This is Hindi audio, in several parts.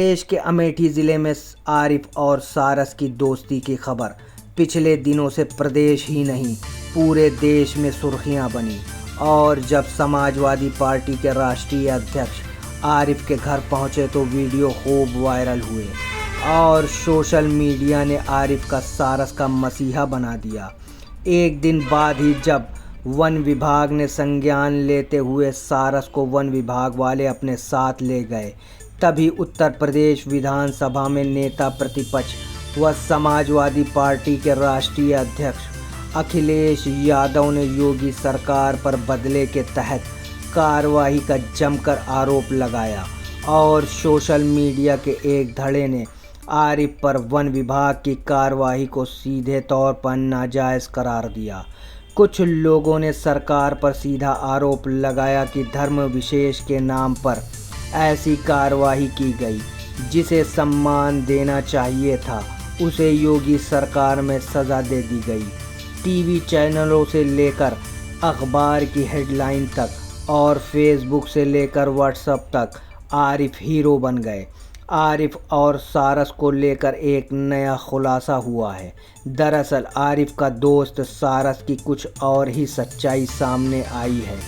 देश के अमेठी ज़िले में आरिफ और सारस की दोस्ती की खबर पिछले दिनों से प्रदेश ही नहीं पूरे देश में सुर्खियां बनी। और जब समाजवादी पार्टी के राष्ट्रीय अध्यक्ष आरिफ के घर पहुंचे तो वीडियो खूब वायरल हुए और सोशल मीडिया ने आरिफ का सारस का मसीहा बना दिया। एक दिन बाद ही जब वन विभाग ने संज्ञान लेते हुए सारस को वन विभाग वाले अपने साथ ले गए, तभी उत्तर प्रदेश विधानसभा में नेता प्रतिपक्ष व समाजवादी पार्टी के राष्ट्रीय अध्यक्ष अखिलेश यादव ने योगी सरकार पर बदले के तहत कार्रवाई का जमकर आरोप लगाया और सोशल मीडिया के एक धड़े ने आरिफ पर वन विभाग की कार्रवाई को सीधे तौर पर नाजायज़ करार दिया। कुछ लोगों ने सरकार पर सीधा आरोप लगाया कि धर्म विशेष के नाम पर ऐसी कार्रवाई की गई, जिसे सम्मान देना चाहिए था उसे योगी सरकार में सज़ा दे दी गई। टीवी चैनलों से लेकर अखबार की हेडलाइन तक और फेसबुक से लेकर व्हाट्सएप तक आरिफ हीरो बन गए। आरिफ और सारस को लेकर एक नया खुलासा हुआ है। दरअसल आरिफ का दोस्त सारस की कुछ और ही सच्चाई सामने आई है।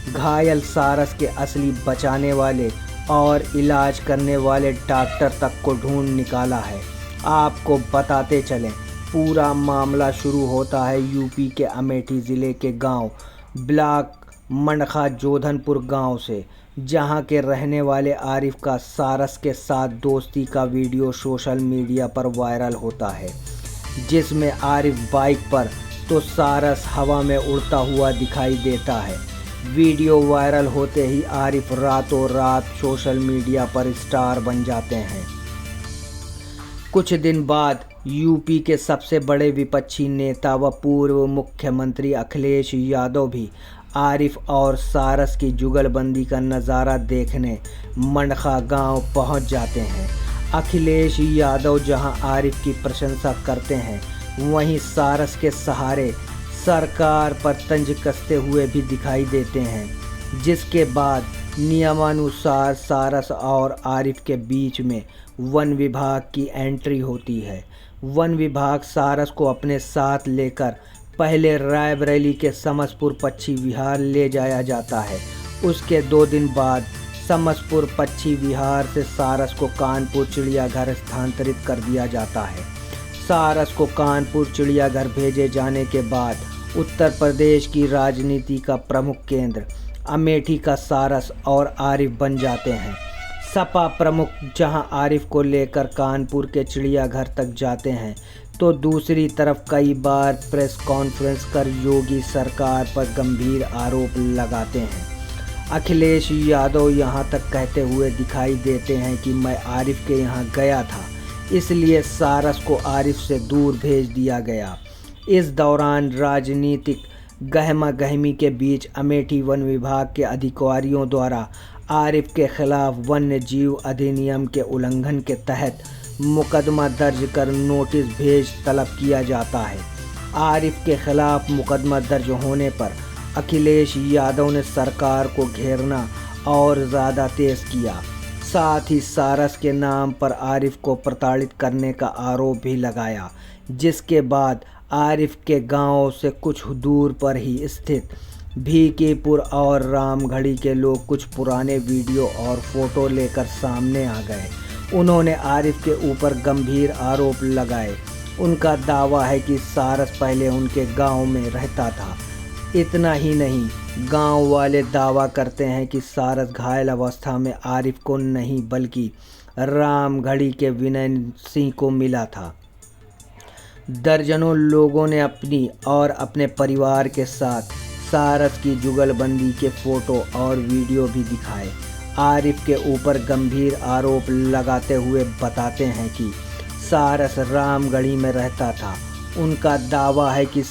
घायल सारस के असली बचाने वाले और इलाज करने वाले डॉक्टर तक को ढूंढ निकाला है। आपको बताते चलें, पूरा मामला शुरू होता है यूपी के अमेठी ज़िले के गांव ब्लॉक मंडखा जोधनपुर गांव से, जहां के रहने वाले आरिफ का सारस के साथ दोस्ती का वीडियो सोशल मीडिया पर वायरल होता है, जिसमें आरिफ बाइक पर तो सारस हवा में उड़ता हुआ दिखाई देता है। वीडियो वायरल होते ही आरिफ रातों रात सोशल मीडिया पर स्टार बन जाते हैं। कुछ दिन बाद यूपी के सबसे बड़े विपक्षी नेता व पूर्व मुख्यमंत्री अखिलेश यादव भी आरिफ और सारस की जुगलबंदी का नज़ारा देखने मंडखा गांव पहुंच जाते हैं। अखिलेश यादव जहां आरिफ की प्रशंसा करते हैं, वहीं सारस के सहारे सरकार पर तंज कसते हुए भी दिखाई देते हैं, जिसके बाद नियमानुसार सारस और आरिफ के बीच में वन विभाग की एंट्री होती है। वन विभाग सारस को अपने साथ लेकर पहले रायबरेली के समसपुर पक्षी विहार ले जाया जाता है। उसके 2 दिन बाद समसपुर पक्षी विहार से सारस को कानपुर चिड़ियाघर स्थानांतरित कर दिया जाता है। सारस को कानपुर चिड़ियाघर भेजे जाने के बाद उत्तर प्रदेश की राजनीति का प्रमुख केंद्र अमेठी का सारस और आरिफ बन जाते हैं। सपा प्रमुख जहां आरिफ को लेकर कानपुर के चिड़ियाघर तक जाते हैं, तो दूसरी तरफ कई बार प्रेस कॉन्फ्रेंस कर योगी सरकार पर गंभीर आरोप लगाते हैं। अखिलेश यादव यहां तक कहते हुए दिखाई देते हैं कि मैं आरिफ के यहां गया था, इसलिए सारस को आरिफ से दूर भेज दिया गया। इस दौरान राजनीतिक गहमा गहमी के बीच अमेठी वन विभाग के अधिकारियों द्वारा आरिफ के खिलाफ वन्य जीव अधिनियम के उल्लंघन के तहत मुकदमा दर्ज कर नोटिस भेज तलब किया जाता है। आरिफ के खिलाफ मुकदमा दर्ज होने पर अखिलेश यादव ने सरकार को घेरना और ज़्यादा तेज़ किया। साथ ही सारस के नाम पर आरिफ को प्रताड़ित करने का आरोप भी लगाया, जिसके बाद आरिफ के गांव से कुछ दूर पर ही स्थित भीकीपुर और रामगढ़ी के लोग कुछ पुराने वीडियो और फोटो लेकर सामने आ गए। उन्होंने आरिफ के ऊपर गंभीर आरोप लगाए। उनका दावा है कि सारस पहले उनके गांव में रहता था। इतना ही नहीं, गांव वाले दावा करते हैं कि सारस घायल अवस्था में आरिफ को नहीं बल्कि रामगढ़ी के विनय सिंह को मिला था। दर्जनों लोगों ने अपनी और अपने परिवार के साथ सारस की जुगलबंदी के फ़ोटो और वीडियो भी दिखाए। आरिफ के ऊपर गंभीर आरोप लगाते हुए बताते हैं कि सारस रामगढ़ी में रहता था। उनका दावा है कि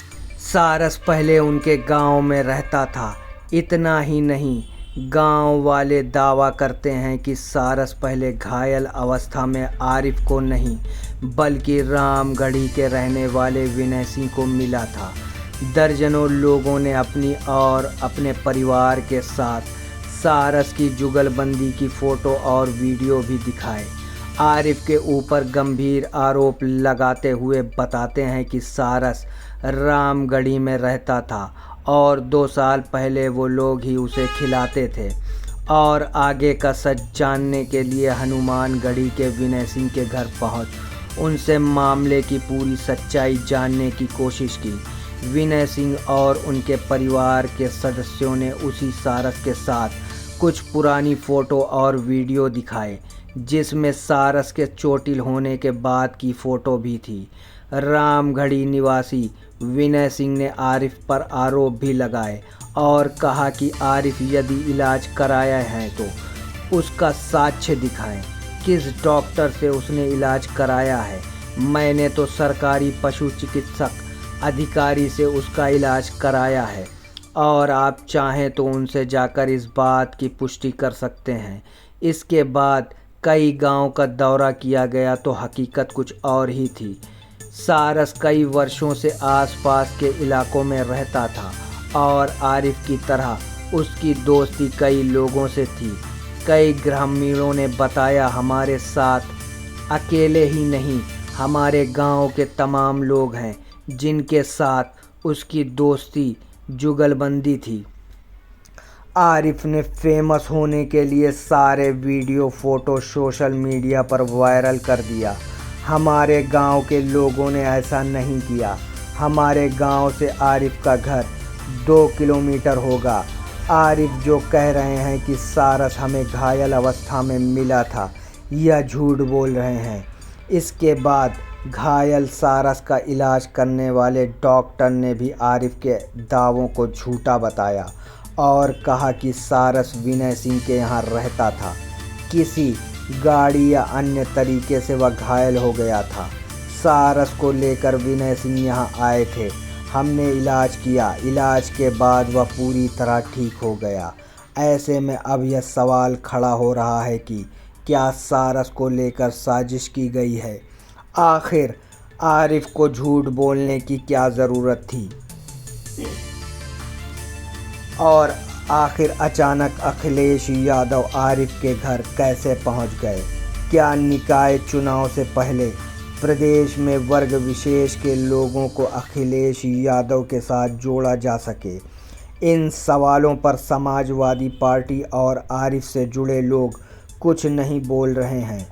सारस पहले उनके गांव में रहता था। इतना ही नहीं, गांव वाले दावा करते हैं कि सारस पहले घायल अवस्था में आरिफ को नहीं बल्कि रामगढ़ी के रहने वाले विनय सिंह को मिला था। दर्जनों लोगों ने अपनी और अपने परिवार के साथ सारस की जुगलबंदी की फ़ोटो और वीडियो भी दिखाए। आरिफ के ऊपर गंभीर आरोप लगाते हुए बताते हैं कि सारस रामगढ़ी में रहता था और 2 साल पहले वो लोग ही उसे खिलाते थे। और आगे का सच जानने के लिए हनुमानगढ़ी के विनय सिंह के घर पहुंच उनसे मामले की पूरी सच्चाई जानने की कोशिश की। विनय सिंह और उनके परिवार के सदस्यों ने उसी सारस के साथ कुछ पुरानी फ़ोटो और वीडियो दिखाए, जिसमें सारस के चोटिल होने के बाद की फ़ोटो भी थी। रामगढ़ी निवासी विनय सिंह ने आरिफ पर आरोप भी लगाए और कहा कि आरिफ यदि इलाज कराया है तो उसका साक्ष्य दिखाएं, किस डॉक्टर से उसने इलाज कराया है। मैंने तो सरकारी पशु चिकित्सक अधिकारी से उसका इलाज कराया है और आप चाहें तो उनसे जाकर इस बात की पुष्टि कर सकते हैं। इसके बाद कई गांव का दौरा किया गया तो हकीकत कुछ और ही थी। सारस कई वर्षों से आसपास के इलाकों में रहता था और आरिफ की तरह उसकी दोस्ती कई लोगों से थी। कई ग्रामीणों ने बताया, हमारे साथ अकेले ही नहीं, हमारे गांव के तमाम लोग हैं जिनके साथ उसकी दोस्ती जुगलबंदी थी। आरिफ ने फेमस होने के लिए सारे वीडियो फ़ोटो सोशल मीडिया पर वायरल कर दिया। हमारे गांव के लोगों ने ऐसा नहीं किया। हमारे गांव से आरिफ का घर 2 किलोमीटर होगा। आरिफ जो कह रहे हैं कि सारस हमें घायल अवस्था में मिला था, यह झूठ बोल रहे हैं। इसके बाद घायल सारस का इलाज करने वाले डॉक्टर ने भी आरिफ के दावों को झूठा बताया और कहा कि सारस विनय सिंह के यहाँ रहता था। किसी गाड़ी या अन्य तरीके से वह घायल हो गया था। सारस को लेकर विनय सिंह यहाँ आए थे। हमने इलाज किया। इलाज के बाद वह पूरी तरह ठीक हो गया। ऐसे में अब यह सवाल खड़ा हो रहा है कि क्या सारस को लेकर साजिश की गई है। आखिर आरिफ को झूठ बोलने की क्या ज़रूरत थी और आखिर अचानक अखिलेश यादव आरिफ के घर कैसे पहुंच गए। क्या निकाय चुनाव से पहले प्रदेश में वर्ग विशेष के लोगों को अखिलेश यादव के साथ जोड़ा जा सके। इन सवालों पर समाजवादी पार्टी और आरिफ से जुड़े लोग कुछ नहीं बोल रहे हैं।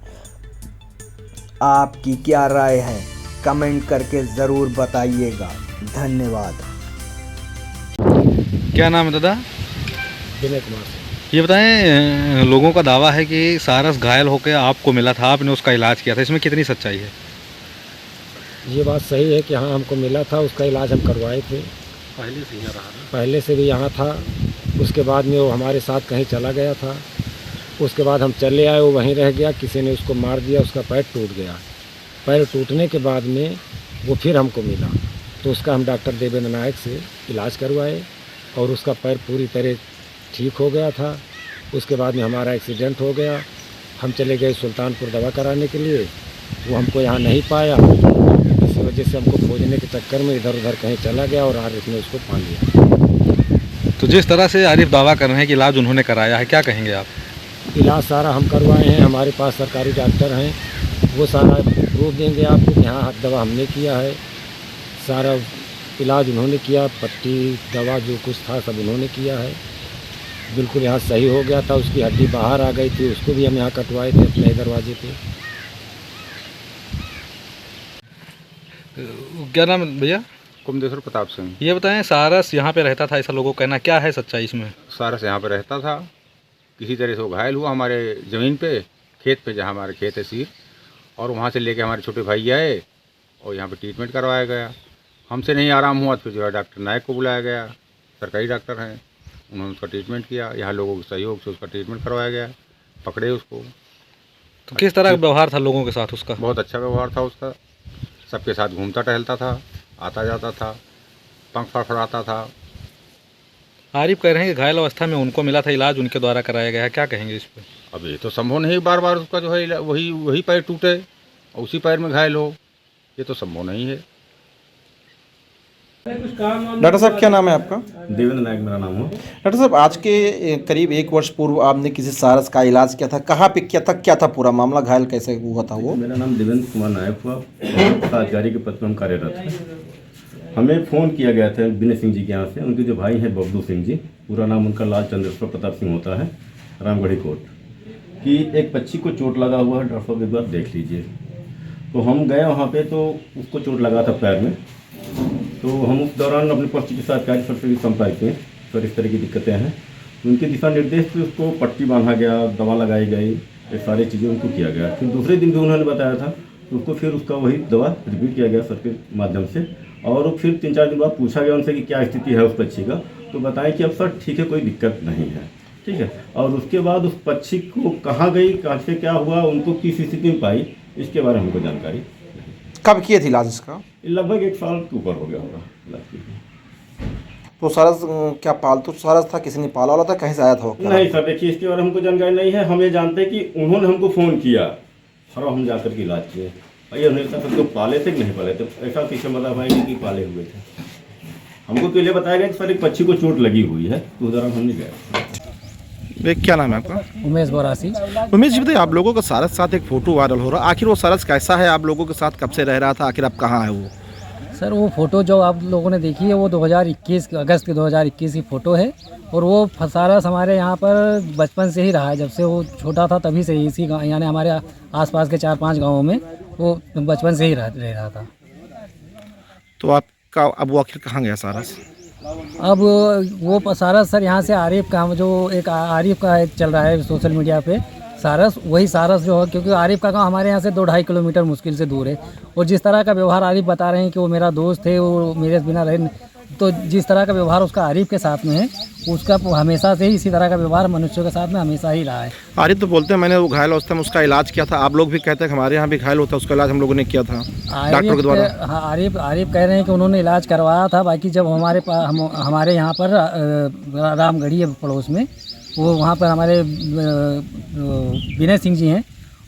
आपकी क्या राय है, कमेंट करके ज़रूर बताइएगा। धन्यवाद। क्या नाम है दादा? विनय कुमार। ये बताएं, लोगों का दावा है कि सारस घायल होकर आपको मिला था, आपने उसका इलाज किया था, इसमें कितनी सच्चाई है? ये बात सही है कि हाँ हमको मिला था, उसका इलाज हम करवाए थे। पहले से यहाँ रहा? पहले से भी यहाँ था। उसके बाद में वो हमारे साथ कहीं चला गया था। उसके बाद हम चले आए, वो वहीं रह गया। किसी ने उसको मार दिया, उसका पैर टूट गया। पैर टूटने के बाद में वो फिर हमको मिला तो उसका हम डॉक्टर देवेंद्र नायक से इलाज करवाए और उसका पैर पूरी तरह ठीक हो गया था। उसके बाद में हमारा एक्सीडेंट हो गया। हम चले गए सुल्तानपुर दवा कराने के लिए, वो हमको यहाँ नहीं पाया। इसी वजह से हमको खोजने के चक्कर में इधर उधर कहीं चला गया और आरिफ ने उसको पा लिया। तो जिस तरह से आरिफ दावा कर रहे हैं कि इलाज उन्होंने कराया है, क्या कहेंगे आप? इलाज सारा हम करवाए हैं। हमारे पास सरकारी डॉक्टर हैं, वो सारा प्रूफ देंगे आपको कि हाँ दवा हमने किया है। सारा इलाज उन्होंने किया, पट्टी दवा जो कुछ था सब उन्होंने किया है। बिल्कुल यहाँ सही हो गया था। उसकी हड्डी बाहर आ गई थी, उसको भी हम यहाँ कटवाए थे अपने दरवाजे पे। क्या नाम है भैया? कुमदेश्वर प्रताप सिंह। ये बताएं, सारस यहाँ पे रहता था, ऐसा लोगों का कहना, क्या है सच्चाई इसमें? सारस यहाँ पे रहता था। किसी तरह से वो घायल हुआ हमारे ज़मीन पे, खेत पे, जहाँ हमारे खेत है सीर, और वहाँ से लेके हमारे छोटे भाई आए और यहाँ पे ट्रीटमेंट करवाया गया। हमसे नहीं आराम हुआ तो फिर जो है डॉक्टर नायक को बुलाया गया। सरकारी डॉक्टर हैं, उन्होंने उसका ट्रीटमेंट किया। यहाँ लोगों के सहयोग से उसका ट्रीटमेंट करवाया गया। पकड़े उसको। तो किस तरह का व्यवहार था लोगों के साथ उसका? बहुत अच्छा व्यवहार था उसका। सबके साथ घूमता टहलता था, आता जाता था, पंख फड़फड़ाता था। आरिफ कह रहे हैं कि घायल अवस्था में उनको मिला था, इलाज उनके द्वारा कराया गया है, क्या कहेंगे इस पर? अब ये तो संभव नहीं बार बार उसका जो है वही पैर टूटे और उसी पैर में घायल हो, ये तो संभव नहीं है। डॉक्टर साहब क्या नाम है आपका? देवेंद्र नायक मेरा नाम है। डॉक्टर साहब आज के करीब 1 वर्ष पूर्व आपने किसी सारस का इलाज किया था, कहाँ पे किया था, क्या था पूरा मामला, घायल कैसे हुआ था वो? मेरा नाम देवेंद्र कुमार नायक हुआ, अधिकारी के पद पर हम कार्यरत हैं। हमें फ़ोन किया गया था विनय सिंह जी के यहाँ से, उनके जो भाई हैं बबलू सिंह जी, पूरा नाम उनका लाल चंद्रेश्वर प्रताप सिंह होता है, रामगढ़ी कोट, कि एक पक्षी को चोट लगा हुआ है, डॉक्टर साहब एक बार देख लीजिए। तो हम गए वहाँ पे, तो उसको चोट लगा था पैर में। तो हम उस दौरान अपने पशु चिकित्सा अधिकारी सर से भी संपर्क किए, सर इस तरह की दिक्कतें हैं। उनके दिशा निर्देश पे उसको पट्टी बांधा गया, दवा लगाई गई, ये सारी चीज़ें उनको किया गया। फिर दूसरे दिन भी उन्होंने बताया था, तो उसको फिर उसका वही दवा रिपीट किया गया सर के माध्यम से। और फिर 3-4 दिन बाद पूछा गया उनसे कि क्या स्थिति है उस पक्षी का, तो बताएं कि अब सर ठीक है, कोई दिक्कत नहीं है, ठीक है। और उसके बाद उस पक्षी को कहाँ गई, कहाँ से क्या हुआ, उनको किस स्थिति में पाई, इसके बारे में हमको जानकारी। कब किए थे इलाज इसका? लगभग 1 साल के ऊपर हो गया होगा इलाज किए। तो सारस क्या पालतू सारस था, किसी ने पाला वाला था, कहीं से आया था वो? नहीं सर, देखिए इसके बारे में हमको जानकारी नहीं है। हम ये जानते हैं कि उन्होंने हमको फ़ोन किया और हम जाकर के इलाज किए। भैया उन्हें तक तो पाले थे कि नहीं पाले थे, ऐसा पीछे बता पाएंगे कि पाले हुए थे। हमको पहले बताया गया कि सर एक पक्षी को चोट लगी हुई है, तो उस दौरान हम नहीं गए। क्या नाम है आपका? उमेश बोरासी। उमेश जी बताइए, आप लोगों का सारस साथ एक फ़ोटो वायरल हो रहा है, आखिर वो सारस कैसा है, आप लोगों के साथ कब से रह रहा था, आखिर आप कहाँ है वो? सर वो फ़ोटो जो आप लोगों ने देखी है वो 2021 अगस्त के 2021 की फ़ोटो है। और वो सारस हमारे यहाँ पर बचपन से ही रहा है, जब से वो छोटा था तभी से ही इसी गाँव, यानी हमारे आसपास के 4-5 गाँवों में वो बचपन से ही रह रहा था। तो आपका अब वो आखिर कहाँ गया सारस? अब वो सारस सर यहाँ से आरिफ का, जो एक आरिफ का एक चल रहा है सोशल मीडिया पे सारस, वही सारस जो है, क्योंकि आरिफ का गांव हमारे यहाँ से 2-2.5 किलोमीटर मुश्किल से दूर है। और जिस तरह का व्यवहार आरिफ बता रहे हैं कि वो मेरा दोस्त है, वो मेरे बिना रहे, तो जिस तरह का व्यवहार उसका आरिफ के साथ में है, उसका हमेशा से ही इसी तरह का व्यवहार मनुष्यों के साथ में हमेशा ही रहा है। आरिफ तो बोलते हैं मैंने वो घायल अवस्था में उसका इलाज किया था, आप लोग भी कहते हैं हमारे यहाँ भी घायल होता है, उसका इलाज हम लोगों ने किया था डॉक्टर के द्वारा। हाँ, आरिफ कह रहे हैं कि उन्होंने इलाज करवाया था। बाकी जब हमारे यहाँ पर रामगढ़ी पड़ोस में, वो वहाँ पर हमारे विनय सिंह जी हैं,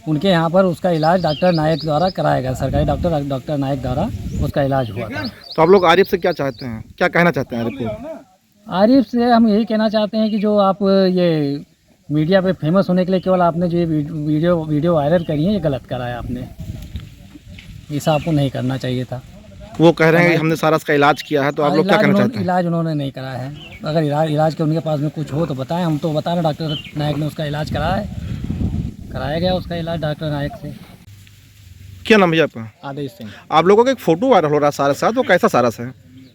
उनके यहाँ पर उसका इलाज डॉक्टर नायक द्वारा कराया गया, सरकारी डॉक्टर नायक द्वारा उसका इलाज हुआ था। तो आप लोग आरिफ से क्या चाहते हैं, क्या कहना चाहते हैं आरिफ को? आरिफ से हम यही कहना चाहते हैं कि जो आप ये मीडिया पे फेमस होने के लिए केवल आपने जो ये वीडियो वायरल करी है, ये गलत करा है आपने, ऐसा आपको नहीं करना चाहिए था। वो कह रहे हैं कि हमने सारस का इलाज किया है, तो आप लोग क्या कहना चाहते हैं? इलाज उन्होंने नहीं कराया है। अगर इलाज के उनके पास में कुछ हो तो बताएं, हम तो बता रहे डॉक्टर नायक ने उसका इलाज कराया गया उसका इलाज डॉक्टर नायक से। क्या नाम भैया आपका? आदेश सिंह। आप लोगों का एक फ़ोटो वायरल हो रहा है सारस साथ, वो कैसा सारस है?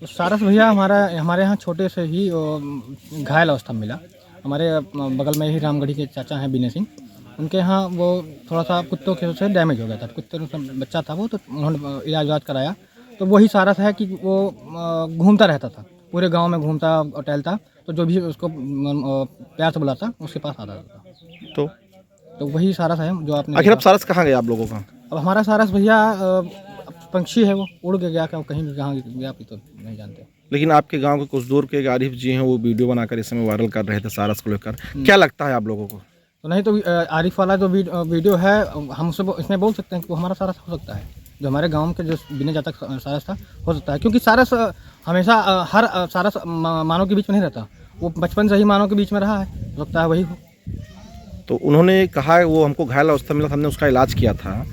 सारस भैया हमारे यहाँ छोटे से ही घायल अवस्था में मिला। हमारे बगल में ही रामगढ़ी के चाचा हैं विनय सिंह, उनके यहाँ वो थोड़ा सा कुत्तों के से डैमेज हो गया था, कुत्ते बच्चा था वो, तो उन्होंने इलाज कराया। तो वही सारस है कि वो घूमता रहता था, पूरे गांव में घूमता और टहलता, तो जो भी उसको प्यार से बुलाता उसके पास आता था। तो वही सारस है जो आपने। आखिर अब सारस कहाँ गया आप लोगों का? अब हमारा सारस भैया पंछी है, वो उड़ के गया, कहीं भी कहाँ गया तो नहीं जानते। लेकिन आपके गांव के कुछ दूर के एक आरिफ जी हैं, वो वीडियो बनाकर इस समय वायरल कर रहे थे सारस को लेकर, क्या लगता है आप लोगों को? तो नहीं, तो आरिफ वाला जो वीडियो है, हम उसे इसमें बोल सकते हैं कि वो हमारा सारस हो सकता है, जो हमारे गांव के जो बिना जाता सारस था हो सकता है, क्योंकि सारस हमेशा हर सारस मानव के बीच में नहीं रहता, वो बचपन से ही मानव के बीच में रहा है, हो सकता है वही हो। तो उन्होंने कहा वो हमको घायल अवस्था में मिला, हमने उसका इलाज किया था,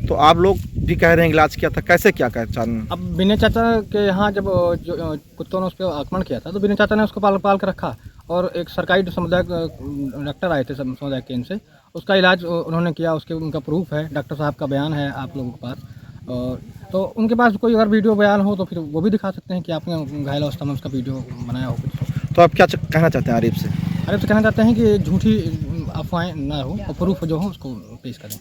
तो आप लोग भी कह रहे हैं इलाज किया था, कैसे क्या कहना? अब बिना चाचा के यहाँ जब जो कुत्तों ने उस पर आक्रमण किया था, तो बिना चाचा ने उसको पाल कर रखा, और एक सरकारी समुदाय डॉक्टर आए थे समुदाय केंद्र से, उसका इलाज उन्होंने किया, उनका प्रूफ है, डॉक्टर साहब का बयान है आप लोगों के पास। और तो उनके पास कोई अगर वीडियो बयान हो तो फिर वो भी दिखा सकते हैं कि आपने घायल अवस्था में उसका वीडियो बनाया हो कुछ। तो आप क्या कहना चाहते हैं आरिफ से? आरिफ से कहना चाहते हैं कि झूठी अफवाहें ना हो और प्रूफ जो हो उसको पेश करें।